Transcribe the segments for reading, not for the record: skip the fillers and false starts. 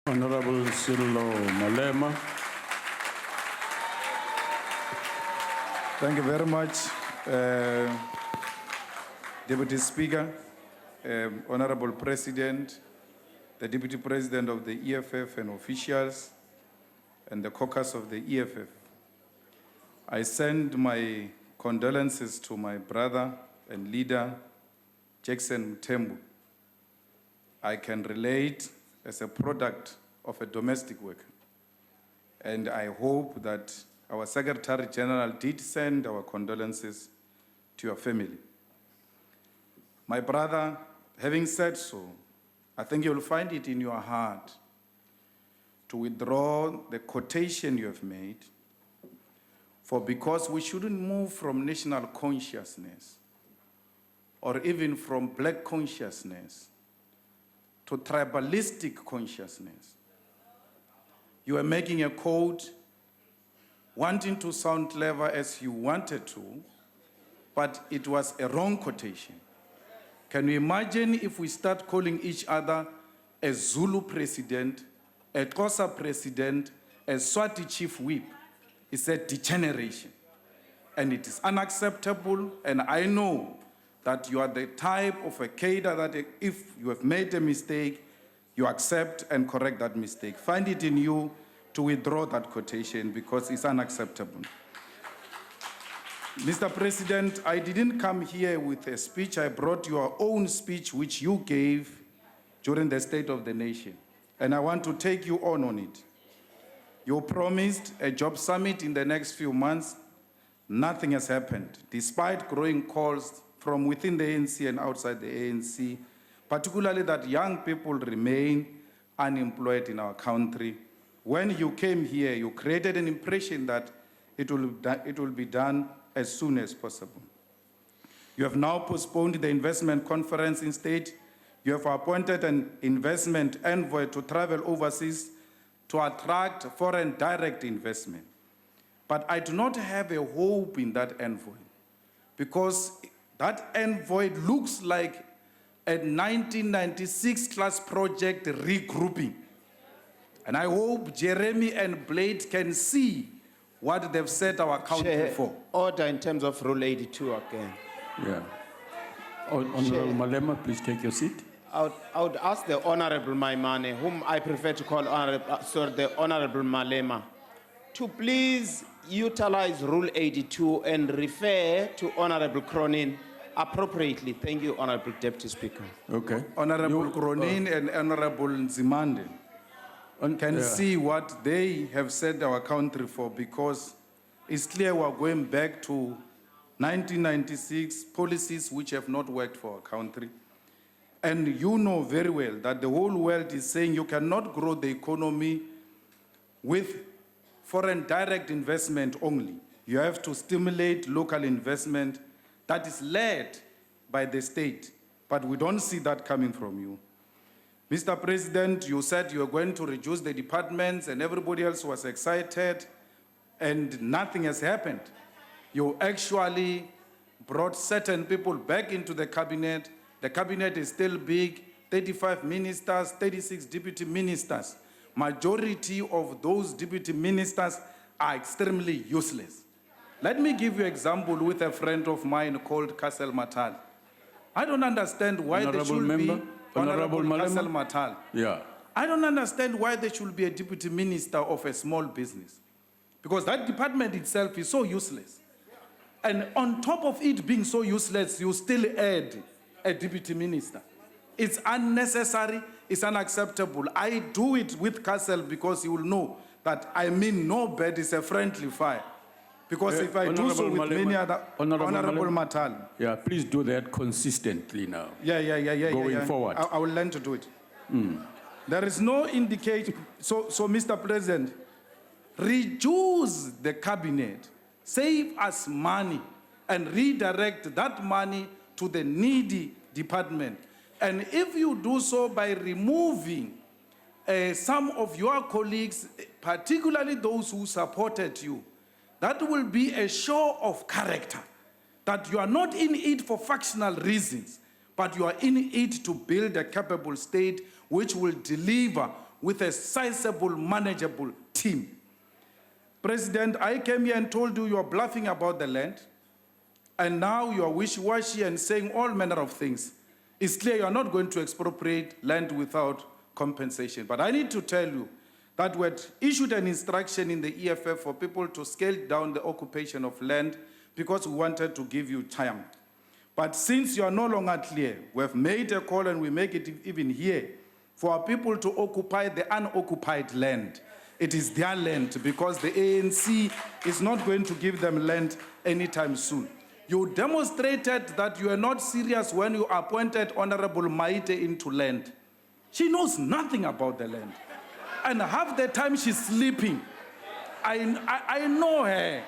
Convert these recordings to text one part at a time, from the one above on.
Honorable Malema. Thank you very much, Deputy Speaker, Honorable President, the Deputy President of the EFF and officials, and the caucus of the EFF. I send my condolences to my brother and leader, Jackson Mthembu. I can relate as a product of a domestic worker. And I hope that our Secretary General did send our condolences to your family. My brother, having said so, I think you'll find it in your heart to withdraw the quotation you have made, for because we shouldn't move from national consciousness or even from black consciousness to tribalistic consciousness. You are making a quote wanting to sound clever as you wanted to, but it was a wrong quotation. Can you imagine if we start calling each other a Zulu president, a Xhosa president, a Swati chief whip? It's a degeneration. And it is unacceptable, and I know that you are the type of a cadre that if you have made a mistake, you accept and correct that mistake. Find it in you to withdraw that quotation because it's unacceptable. Mr. President, I didn't come here with a speech. I brought your own speech which you gave during the State of the Nation. And I want to take you on it. You promised a job summit in the next few months. Nothing has happened, despite growing calls from within the ANC and outside the ANC, particularly that young people remain unemployed in our country. When you came here, you created an impression that it will be done as soon as possible. You have now postponed the investment conference instead. You have appointed an investment envoy to travel overseas to attract foreign direct investment. But I do not have a hope in that envoy, because that envoy looks like a 1996 class project regrouping. And I hope Jeremy and Blade can see what they've set our country for. Order in terms of Rule 82 again. Yeah. Honorable Malema, please take your seat. I would ask the Honorable Maimane, whom I prefer to call the Honorable Malema, to please utilize Rule 82 and refer to Honorable Cronin appropriately. Thank you, Honorable Deputy Speaker. Okay. Honorable Cronin and Honorable Nzimande can see what they have set our country for, because it's clear we're going back to 1996 policies which have not worked for our country. And you know very well that the whole world is saying you cannot grow the economy with foreign direct investment only. You have to stimulate local investment that is led by the state. But we don't see that coming from you. Mr. President, you said you were going to reduce the departments and everybody else was excited and nothing has happened. You actually brought certain people back into the cabinet. The cabinet is still big, 35 ministers, 36 deputy ministers. Majority of those deputy ministers are extremely useless. Let me give you an example with a friend of mine called Kassel Matal. I don't understand why there should be Honorable Kassel Matal. Yeah. I don't understand why there should be a deputy minister of a small business, because that department itself is so useless. And on top of it being so useless, you still add a deputy minister. It's unnecessary, it's unacceptable. I do it with Kassel because you will know that I mean no bad is a friendly fire. Because if I do so with many other... Honorable Matal. Yeah, please do that consistently now. Going forward. I will learn to do it. There is no indication. So, Mr. President, reduce the cabinet, save us money, and redirect that money to the needy department. And if you do so by removing some of your colleagues, particularly those who supported you, that will be a show of character, that you are not in it for factional reasons, but you are in it to build a capable state which will deliver with a sizable, manageable team. President, I came here and told you you are bluffing about the land, and now you are wishy-washy and saying all manner of things. It's clear you are not going to expropriate land without compensation. But I need to tell you that we had issued an instruction in the EFF for people to scale down the occupation of land because we wanted to give you time. But since you are no longer clear, we have made a call and we make it even here for our people to occupy the unoccupied land. It is their land because the ANC is not going to give them land anytime soon. You demonstrated that you are not serious when you appointed Honorable Maite into land. She knows nothing about the land. And half the time she's sleeping. I know her.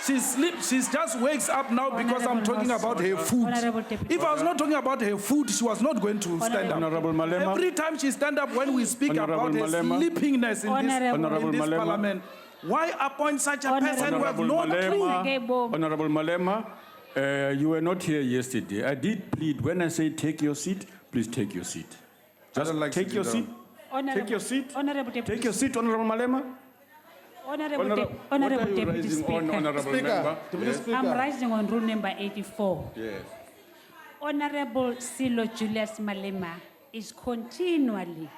She sleeps, she just wakes up now because I'm talking about her food. If I was not talking about her food, she was not going to stand up. Honorable Malema. Every time she stands up when we speak about her sleepingness in this parliament, why appoint such a person who have no clue? Honorable Malema, you were not here yesterday. I did plead when I say take your seat, please take your seat. Just take your seat. Take your seat. Take your seat, Honorable Malema. Honorable Deputy Speaker. I'm rising on rule number 84. Yes. Honorable Silo Julius Malema is continually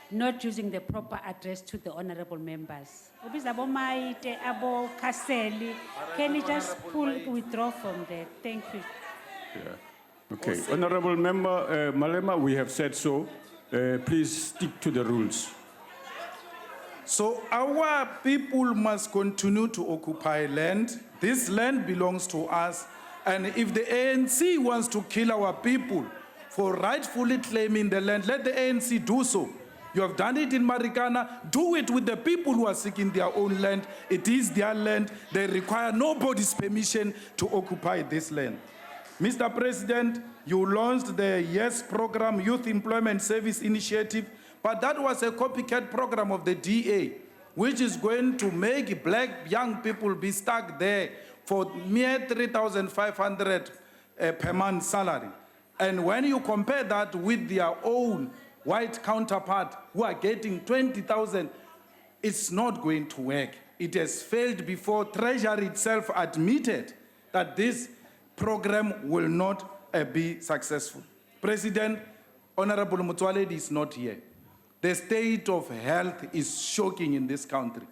not using the proper address to the honorable members. Abo Maite, Abo Kaseli, can you just withdraw from there? Thank you. Yeah. Okay. Honorable Member Malema, we have said so. Please stick to the rules. So our people must continue to occupy land. This land belongs to us. And if the ANC wants to kill our people for rightfully claiming the land, let the ANC do so. You have done it in Marikana. Do it with the people who are seeking their own land. It is their land. They require nobody's permission to occupy this land. Mr. President, you launched the YES program, Youth Employment Service Initiative, but that was a copycat program of the DA, which is going to make black young people be stuck there for mere 3,500 per month salary. And when you compare that with their own white counterpart who are getting 20,000, it's not going to work. It has failed before. Treasury itself admitted that this program will not be successful. President, Honorable Mutwaledi is not here. The state of health is shocking in this country.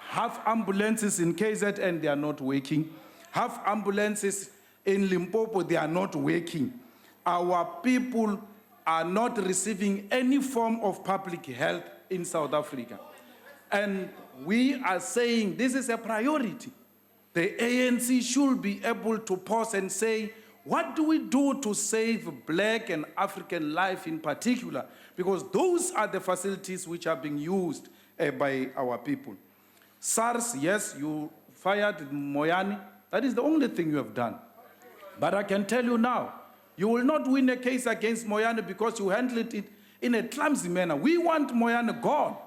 Half ambulances in KZN, they are not working. Half ambulances in Limpopo, they are not working. Our people are not receiving any form of public health in South Africa. And we are saying this is a priority. The ANC should be able to pause and say, what do we do to save black and African life in particular? Because those are the facilities which are being used by our people. SARS, yes, you fired Moyani. That is the only thing you have done. But I can tell you now, you will not win a case against Moyani because you handled it in a clumsy manner. We want Moyani gone.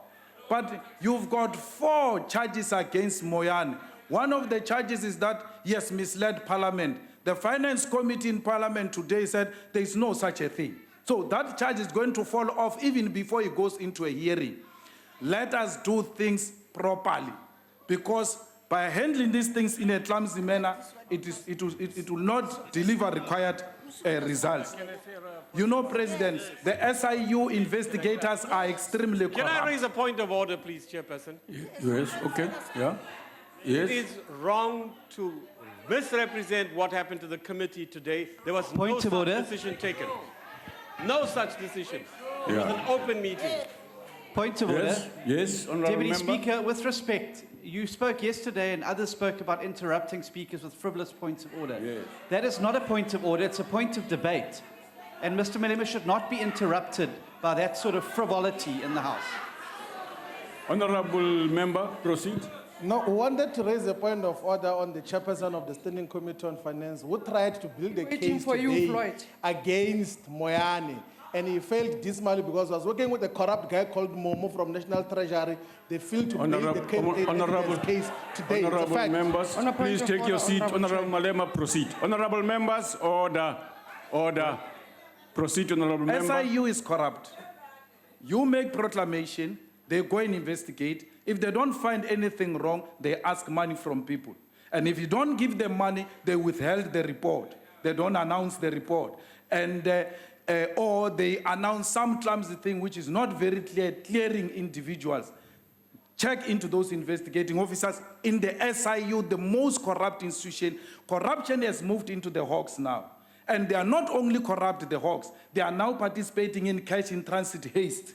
But you've got 4 charges against Moyani. One of the charges is that he has misled Parliament. The Finance Committee in Parliament today said there is no such a thing. So that charge is going to fall off even before it goes into a hearing. Let us do things properly, because by handling these things in a clumsy manner, it will not deliver required results. You know, President, the SIU investigators are extremely corrupt. Can I raise a point of order, please, Chairperson? Yes, okay, yeah. Yes. It is wrong to misrepresent what happened to the committee today. There was no such decision taken. No such decision. It was an open meeting. Point of order. Yes, Honourable Deputy Member. Speaker, with respect, you spoke yesterday and others spoke about interrupting speakers with frivolous points of order. Yes. That is not a point of order, it's a point of debate. And Mr. Malema should not be interrupted by that sort of frivolity in the House. Honourable Member, proceed. No, we wanted to raise a point of order on the chairperson of the Standing Committee on Finance, who tried to build a case today against Moyani. And he failed dismally because he was working with a corrupt guy called Momo from National Treasury. They failed to make the case today. Honourable members, please take your seat. Honourable Malema, proceed. Honourable members, order. Order. Proceed, Honourable Member. SIU is corrupt. You make proclamation, they go and investigate. If they don't find anything wrong, they ask money from people. And if you don't give them money, they withhold the report. They don't announce the report. And or they announce some clumsy thing which is not very clear, clearing individuals. Check into those investigating officers in the SIU, the most corrupt institution. Corruption has moved into the Hawks now. And they are not only corrupt, the Hawks, they are now participating in cash in transit haste.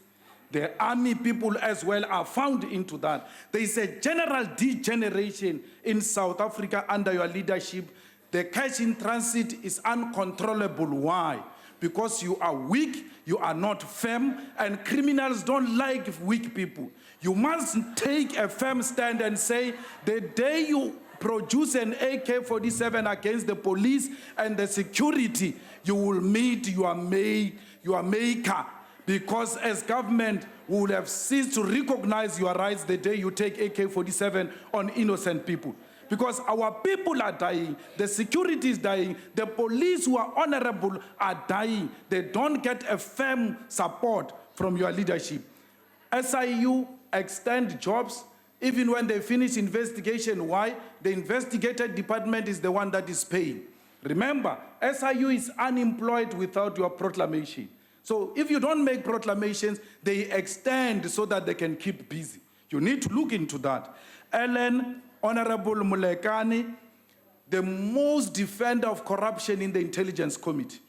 The army people as well are found into that. There is a general degeneration in South Africa under your leadership. The cash in transit is uncontrollable. Why? Because you are weak, you are not firm, and criminals don't like weak people. You must take a firm stand and say, the day you produce an AK-47 against the police and the security, you will meet your maker. Because as government, we will have ceased to recognize your rights the day you take AK-47 on innocent people. Because our people are dying, the security is dying, the police who are honorable are dying. They don't get a firm support from your leadership. SIU extend jobs, even when they finish investigation. Why? The investigated department is the one that is paying. Remember, SIU is unemployed without your proclamation. So if you don't make proclamations, they extend so that they can keep busy. You need to look into that. Ellen, Honorable Mulekani, the most defender of corruption in the Intelligence Committee.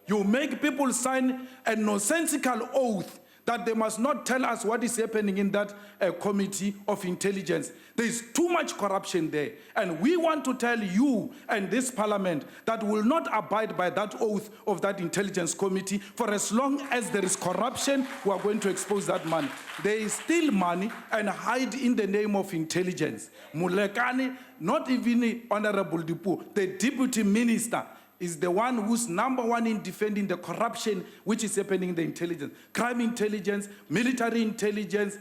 You make people sign a nonsensical oath that they must not tell us what is happening in that committee of intelligence. There is too much corruption there. And we want to tell you and this parliament that will not abide by that oath of that intelligence committee. For as long as there is corruption, we are going to expose that money. There is still money and hide in the name of intelligence. Mulekani, not even the Honorable Dipu, the deputy minister, is the one who's number one in defending the corruption which is happening in the intelligence. Crime intelligence, military intelligence,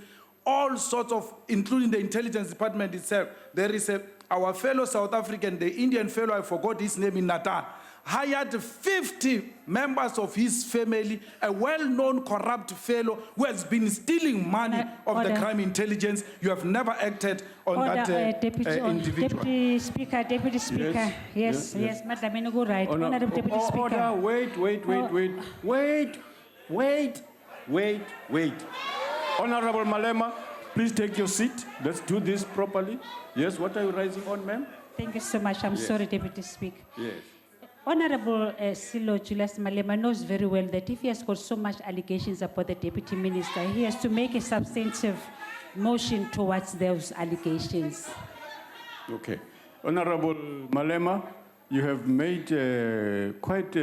all sorts of, including the intelligence department itself. There is our fellow South African, the Indian fellow, I forgot his name in Natal, hired 50 members of his family, a well-known corrupt fellow who has been stealing money of the crime intelligence. You have never acted on that individual. Deputy Speaker. Yes, Madam, you go right. Honorable Deputy Speaker. Wait. Honorable Malema, please take your seat. Let's do this properly. Yes, what are you rising on, ma'am? Thank you so much. I'm sorry, Deputy Speaker. Yes. Honorable Silo Julius Malema knows very well that if he has got so much allegations about the deputy minister, he has to make a substantive motion towards those allegations. Okay. Honorable Malema, you have made quite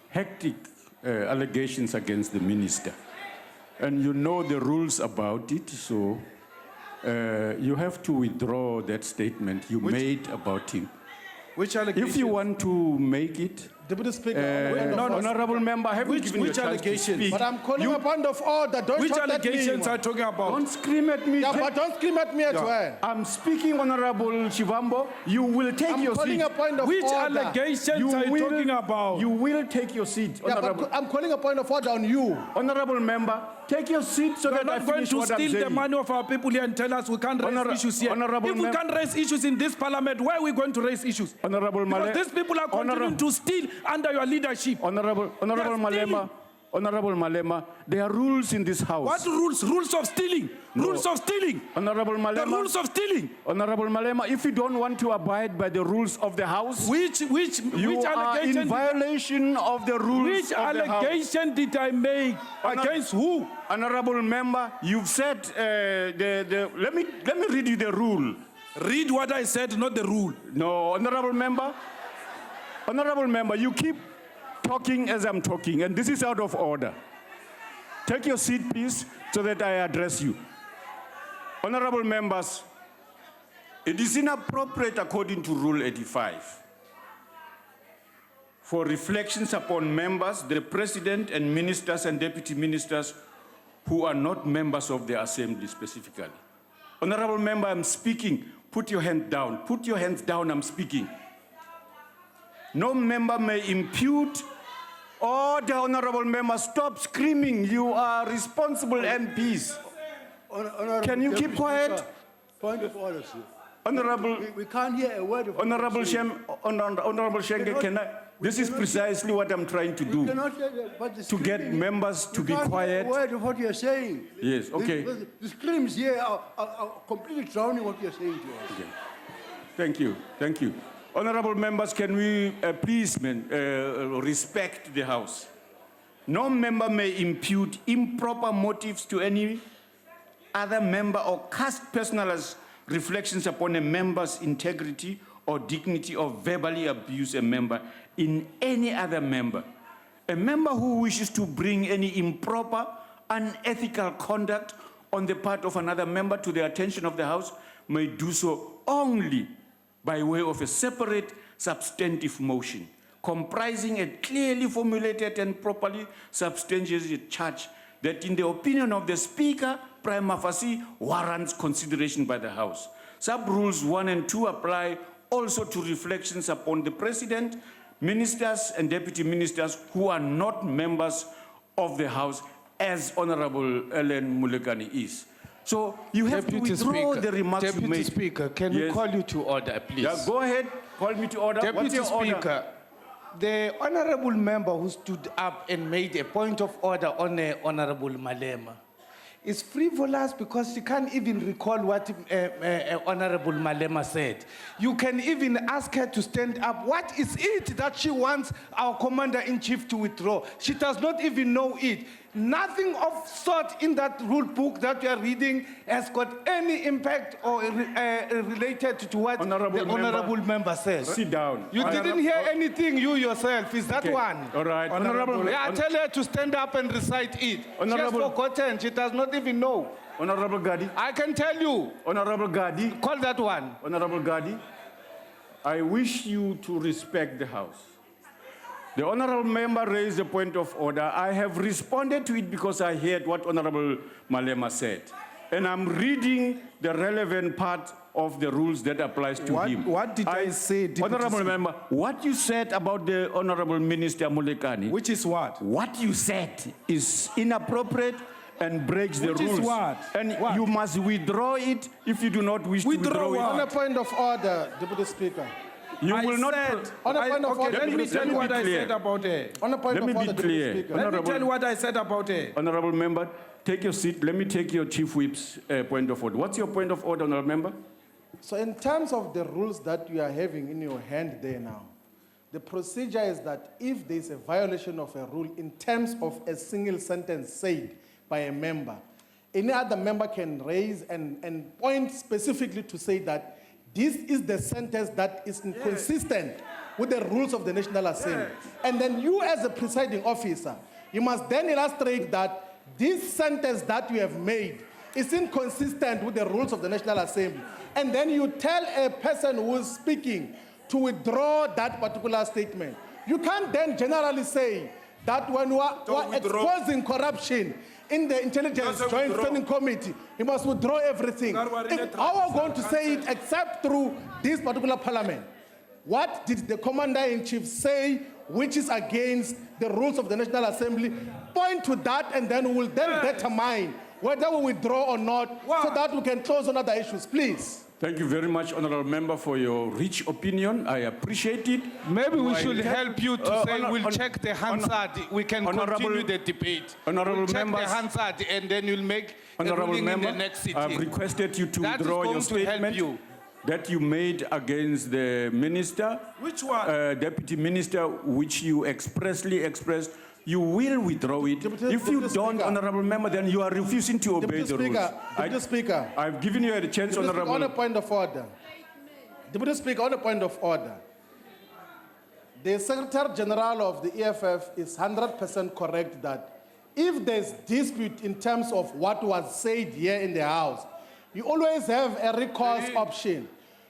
hectic allegations against the minister. And you know the rules about it, so you have to withdraw that statement you made about him. Which allegations? If you want to make it, Deputy Speaker, honorable member, I haven't given you a chance to speak. but I'm calling a point of order. Don't Which shout at me. allegations are talking about? Don't scream at me. Yeah, but don't scream at me as well. I'm speaking, Honorable Shivambo. You will take your I'm calling seat. a point of Which order. allegations are you talking about? You will take your seat, Yeah, Honorable. but I'm calling a point of order on you. Honorable member, take your seat so You are that I not going finish to what I'm steal the saying. money of our people here and tell us we can't raise issues here. Honorable If we can't raise issues in this parliament, where are we going to raise issues? Honorable Because Malema. these people are continuing to steal under your leadership. Honorable Malema. Honorable Malema, there are rules in this house. What rules? Rules of stealing. No. Rules of stealing. Honorable Malema. The rules of stealing. Honorable Malema, if you don't want to abide by the rules of the house, Which you are in violation of the rules Which of the house. allegation did I make? Against who? Honorable member, you've said let me read you the rule. Read what I said, not the rule. No, honorable member, you keep talking as I'm talking, and this is out of order. Take your seat, please, so that I address you. Honorable members, it is inappropriate according to Rule 85 for reflections upon members, the president and ministers and deputy ministers who are not members of the assembly specifically. Honorable member, I'm speaking. Put your hand down. Put your hands down, I'm speaking. No member may impute Order, honorable members, stop screaming. You are responsible MPs. Can you keep quiet? Point of order, sir. Honorable, We can't hear a word of Honorable what you're saying. Honorable Shenge, can I? This is precisely what I'm trying to We do. cannot hear that, but the To get screaming- members to we be can't hear quiet. a word of what you're saying. Yes, okay. The screams here are completely drowning what you're saying to us. Okay. Thank you. Thank you. Honorable members, can we please respect the House? No member may impute improper motives to any other member or cast personal reflections upon a member's integrity or dignity or verbally abuse a member in any other member. A member who wishes to bring any improper, unethical conduct on the part of another member to the attention of the House may do so only by way of a separate substantive motion comprising a clearly formulated and properly substantiated charge that in the opinion of the Speaker, prima facie warrants consideration by the House. Sub-rules 1 and 2 apply also to reflections upon the President, ministers and deputy ministers who are not members of the House, as Honorable Ellen Mulekani is. So you have to withdraw the remarks you Deputy made. Speaker, can we Yes. call you to order, please? Yeah, go ahead, call me to order. What's Deputy your order? Speaker, the honorable member who stood up and made a point of order on Honorable Malema is frivolous because she can't even recall what Honorable Malema said. You can even ask her to stand up. What is it that she wants our commander-in-chief to withdraw? She does not even know it. Nothing of sort in that rule book that we are reading has got any impact or related to what Honorable the honorable member says. Sit down. You didn't hear anything, you yourself. Is that Okay. one? All right. Honorable, Yeah, tell her to stand up and recite it. Honorable- She has forgotten. She does not even know. Honorable Gadi. I can tell you. Honorable Gadi. Call that one. Honorable Gadi, I wish you to respect the House. The honorable member raised a point of order. I have responded to it because I heard what Honorable Malema said. And I'm reading the relevant part of the rules that applies to him. What did I say, Deputy Honorable Speaker? member, what you said about the Honorable Minister Mulekani, Which is what? what you said is inappropriate and breaks the Which is rules. what? And What? you must withdraw it if you do not wish Withdraw to withdraw what? On it. a point of order, Deputy Speaker. You I will not. said, On a point of okay, order, let me Deputy tell you Speaker. what I Let me be said clear. about her. On a point Let of me be order, Deputy clear. Speaker. Let me Honorable- tell you what I said about her. Honorable member, take your seat. Let me take your chief whip's point of order. What's your point of order, honorable member? So in terms of the rules that you are having in your hand there now, the procedure is that if there is a violation of a rule in terms of a single sentence said by a member, any other member can raise and point specifically to say that this is the sentence that is inconsistent with the rules of the National Assembly. And then you as a presiding officer, you must then illustrate that this sentence that you have made is inconsistent with the rules of the National Assembly. And then you tell a person who is speaking to withdraw that particular statement. You can't then generally say that when we are exposing corruption in the Intelligence Joint Standing Committee, he must withdraw everything. How are we going to say it except through this particular parliament? What did the Commander-in-Chief say which is against the rules of the National Assembly? Point to that and then we will then determine whether we withdraw or not so that we can close on other issues, please. Thank you very much, honorable member, for your rich opinion. I appreciate it. Maybe we I should intend- help you to say we'll hon- check the Hansard. We can honorable- continue the debate. honorable We'll check members- the Hansard and then you'll make a Honorable ruling in member, the next sitting. I've requested you to That is withdraw your going to help statement you. that you made against the minister, Which one? deputy minister, which you expressly expressed. You will withdraw it. Deputy- If you Deputy don't, Speaker. honorable member, then you are refusing to obey Deputy the rules. Speaker, Deputy Speaker. I've given you a chance, Deputy Speaker, on a honorable. point of order. Deputy Speaker, on a point of order. The Secretary General of the EFF is 100% correct that if there's dispute in terms of what was said here in the House, you always have a recourse option.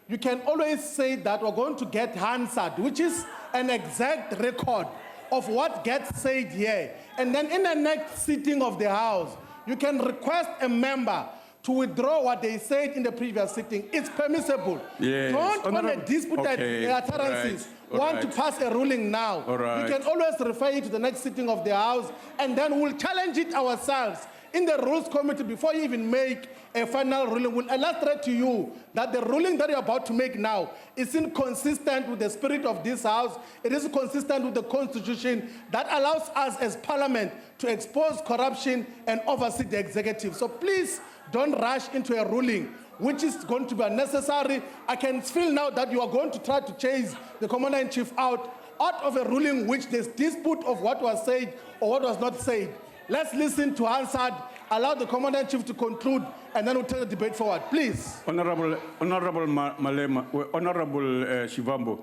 You can always say that we're going to get Hansard, which is an exact record of what gets said here. And then in the next sitting of the House, you can request a member to withdraw what they said in the previous sitting. It's permissible. Yes. Don't on a Honorable- disputed Okay, utterances all want right. to pass a ruling now. All right. You can always refer it to the next sitting of the House, and then we'll challenge it ourselves in the Rules Committee before you even make a final ruling. We'll illustrate to you that the ruling that you're about to make now is inconsistent with the spirit of this House. It is consistent with the Constitution that allows us as Parliament to expose corruption and oversee the executive. So please don't rush into a ruling which is going to be unnecessary. I can feel now that you are going to try to chase the Commander-in-Chief out of a ruling which there's dispute of what was said or what was not said. Let's listen to Hansard, allow the Commander-in-Chief to conclude, and then we'll take the debate forward. Please. Honorable Malema, Honorable Shivambo,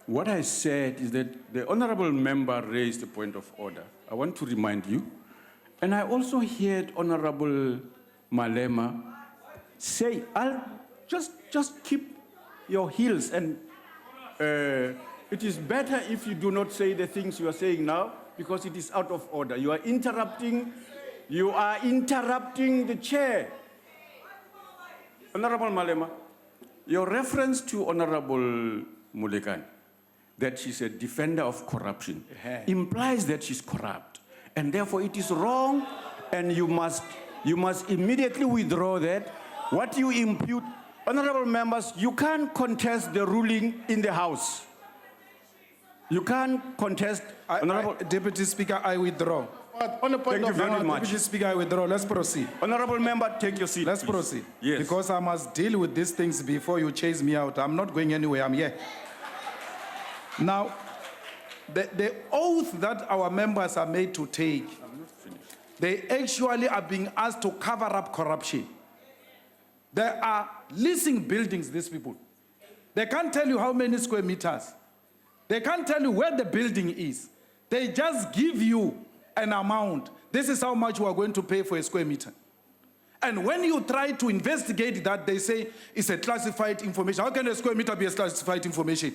what I said is that the honorable member raised a point of order. I want to remind you. And I also heard Honorable Malema say, I'll just keep your heels, and it is better if you do not say the things you are saying now, because it is out of order. You are interrupting the chair. Honorable Malema, your reference to Honorable Mulekan, that she's a defender of corruption, implies that she's corrupt. And therefore it is wrong, and you must immediately withdraw that. What you impute, honorable members, you can't contest the ruling in the House. You can't contest, honorable. Deputy Speaker, I withdraw. On the point Thank you of very order, much. Deputy Speaker, I withdraw. Let's proceed. Honorable member, take your seat. Let's please. proceed. Yes. Because I must deal with these things before you chase me out. I'm not going anywhere. I'm here. Now, the oath that our members are made to take, they actually are being asked to cover up corruption. There are leasing buildings, these people. They can't tell you how many square meters. They can't tell you where the building is. They just give you an amount. This is how much you are going to pay for a square meter. And when you try to investigate that, they say it's a classified information. How can a square meter be a classified information?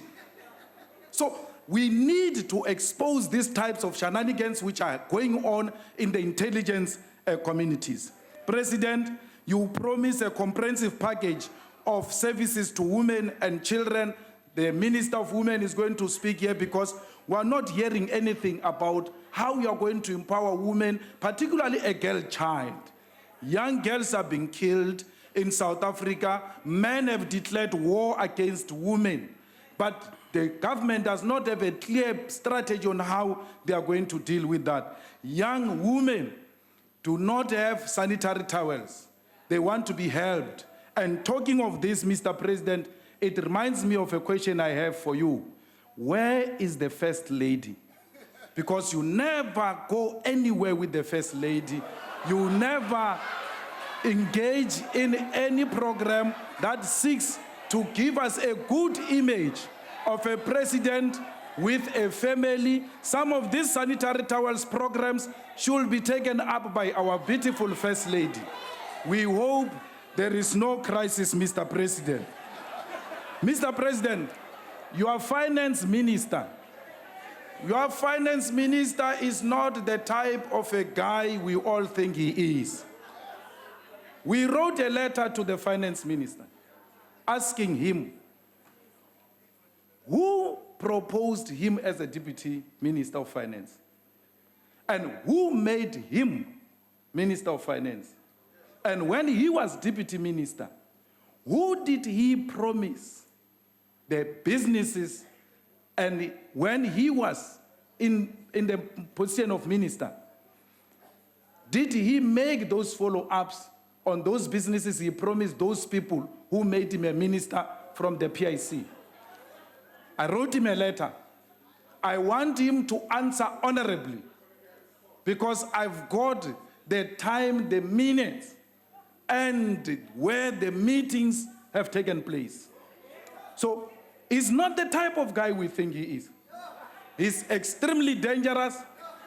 So we need to expose these types of shenanigans which are going on in the intelligence communities. President, you promised a comprehensive package of services to women and children. The Minister of Women is going to speak here because we are not hearing anything about how we are going to empower women, particularly a girl child. Young girls are being killed in South Africa. Men have declared war against women. But the government does not have a clear strategy on how they are going to deal with that. Young women do not have sanitary towels. They want to be helped. And talking of this, Mr. President, it reminds me of a question I have for you. Where is the First Lady? Because you never go anywhere with the First Lady. You never engage in any program that seeks to give us a good image of a president with a family. Some of these sanitary towels programs should be taken up by our beautiful First Lady. We hope there is no crisis, Mr. President. Mr. President, your finance minister is not the type of a guy we all think he is. We wrote a letter to the finance minister asking him who proposed him as a deputy minister of finance and who made him minister of finance. And when he was deputy minister, who did he promise the businesses? And when he was in the position of minister, did he make those follow-ups on those businesses he promised those people who made him a minister from the PIC? I wrote him a letter. I want him to answer honorably because I've got the time, the minutes, and where the meetings have taken place. So he's not the type of guy we think he is. He's extremely dangerous,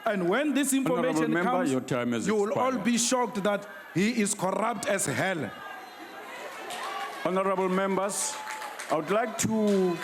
and when this information comes, your time has you will expired. all be shocked that he is corrupt as hell. Honorable members, I would like to